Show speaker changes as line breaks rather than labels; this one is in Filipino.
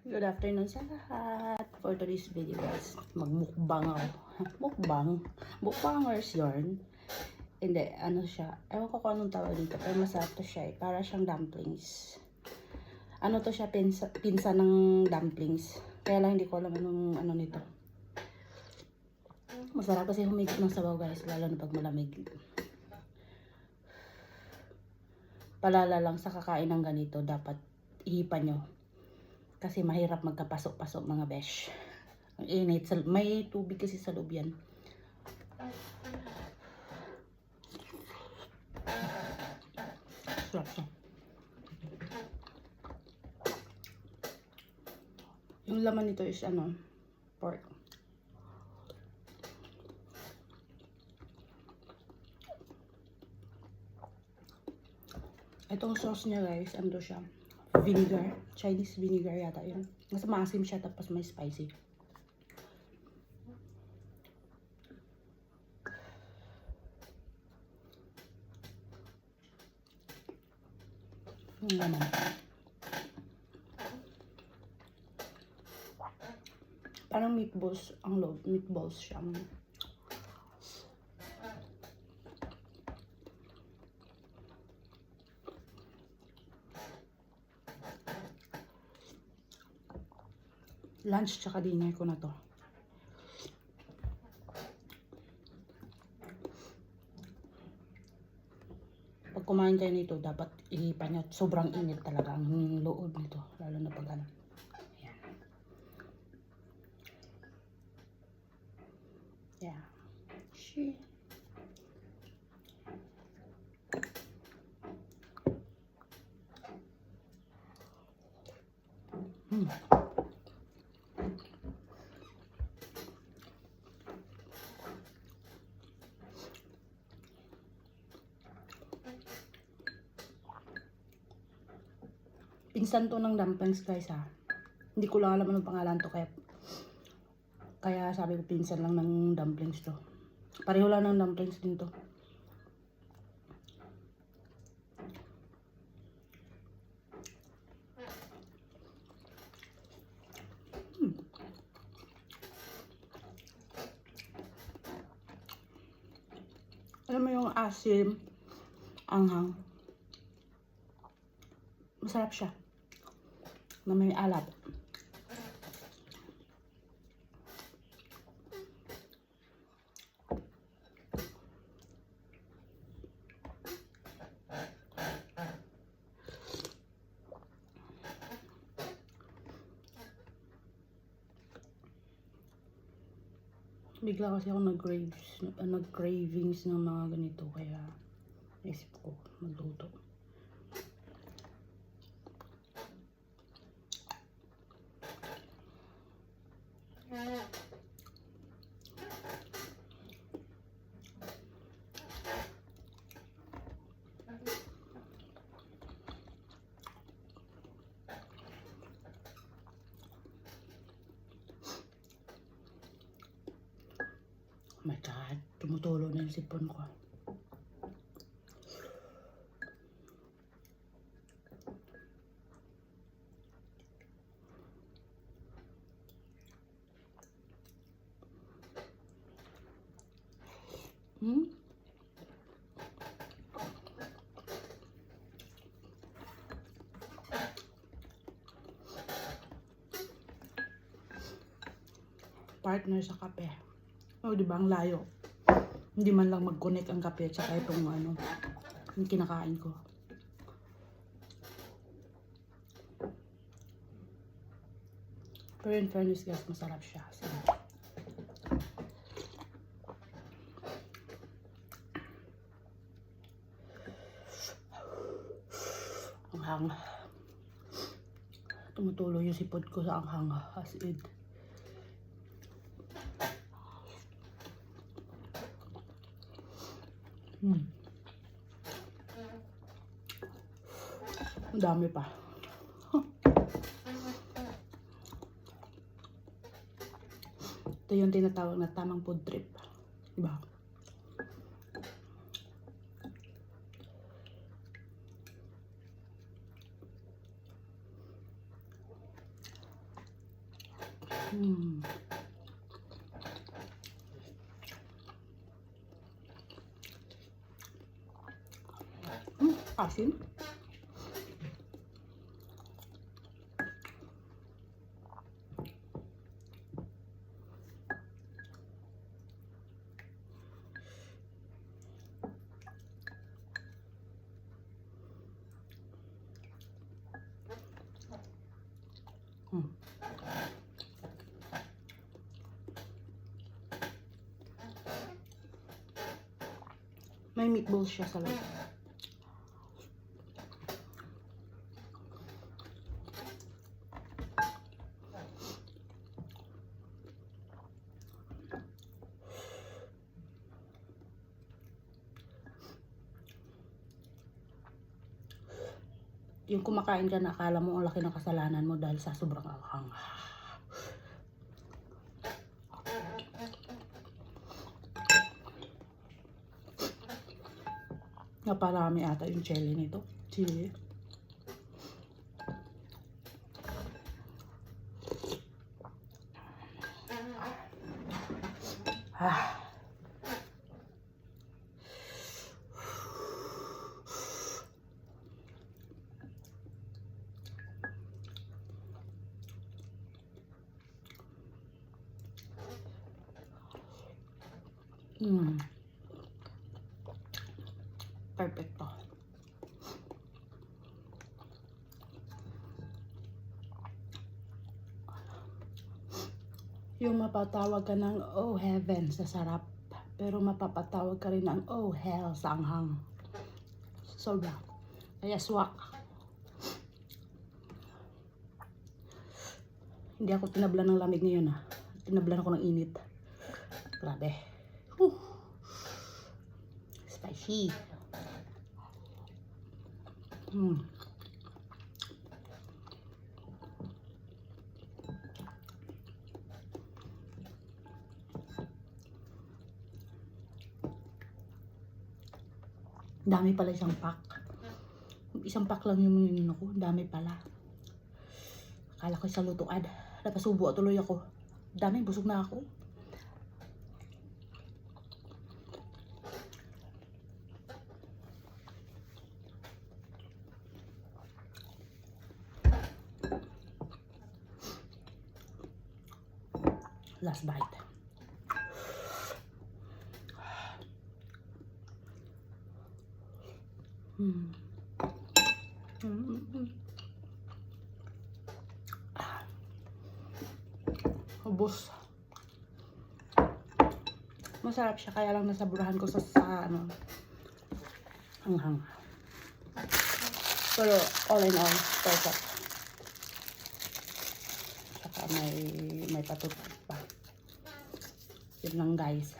Good afternoon sa lahat. For today's video guys, magmukbang ako. Mukbang? Mukbangers yarn. Hindi, ano siya. Ewan ko kung anong tawag dito. Pero masarap to siya eh. Para siyang dumplings. Ano to siya, pinsa ng dumplings. Kaya lang hindi ko alam anong ano nito. Masarap kasi humigit ng sabaw guys. Lalo na pag malamig. Palala lang sa kakain ng ganito. Dapat ihipan nyo. Kasi mahirap magkapasok-pasok mga besh. Ang init. May tubig kasi sa loob yan. Sarap siya. Yung laman nito is ano, pork. Itong sauce niya guys, ano siya? Vinegar. Chinese vinegar yata yun. Mas maasim siya tapos may spicy. Yung laman. Parang meatballs ang loob. Meatballs siya. Lunch tsaka dinner ko na to. Pag kumain kayo nito, dapat ihipan nyo. Sobrang init talaga ang loob nito. Lalo na pag ano. Ayan. Yeah. Shit. Pinsan to ng dumplings guys ha. Hindi ko lang alam anong pangalan to kaya sabi ko pinsan lang ng dumplings to. Pareho lang ng dumplings din to. Alam mo yung asim, anghang. Masarap siya. Na may alat. Bigla kasi ako nag-cravings ng mga ganito kaya isip ko magluto. Oh my God, tumutulo na yung sipon ko. Partner sa kape. O, di ba ang layo? Hindi man lang mag-connect ang kape at saka itong ano, yung kinakain ko. Pero in fairness guys, masarap siya. Ang hang. Tumutulo yung sipod ko sa anghang as in. Ang dami pa. Ito yung tinatawag na tamang food trip. Diba? Hmm. Asin. Hmm. May meatballs siya sa loob. Yung kumakain ka na akala mo ang laki ng kasalanan mo dahil sa sobrang anghang. Naparami ata yung chili nito. Chili. Ah. Perfecto. Yung mapatawag ka ng oh heaven sa sarap, pero mapapatawag ka rin ng oh hell sa anghang. Sobra. Kaya swak. Hindi ako tinablan ng lamig ngayon ah. Tinablan ako ng init. Grabe. Spicy. Dami pala isang pack. Isang pack lang yung minino ko. Dami pala. Akala ko sa lutuan. Napasubo tuloy ako. Dami, busog na ako. Last bite. Ubos. Masarap siya kaya lang nasaburahan ko sa ano, hanghang. Pero all in all, perfect. Saka may patutog pa. Yun lang guys.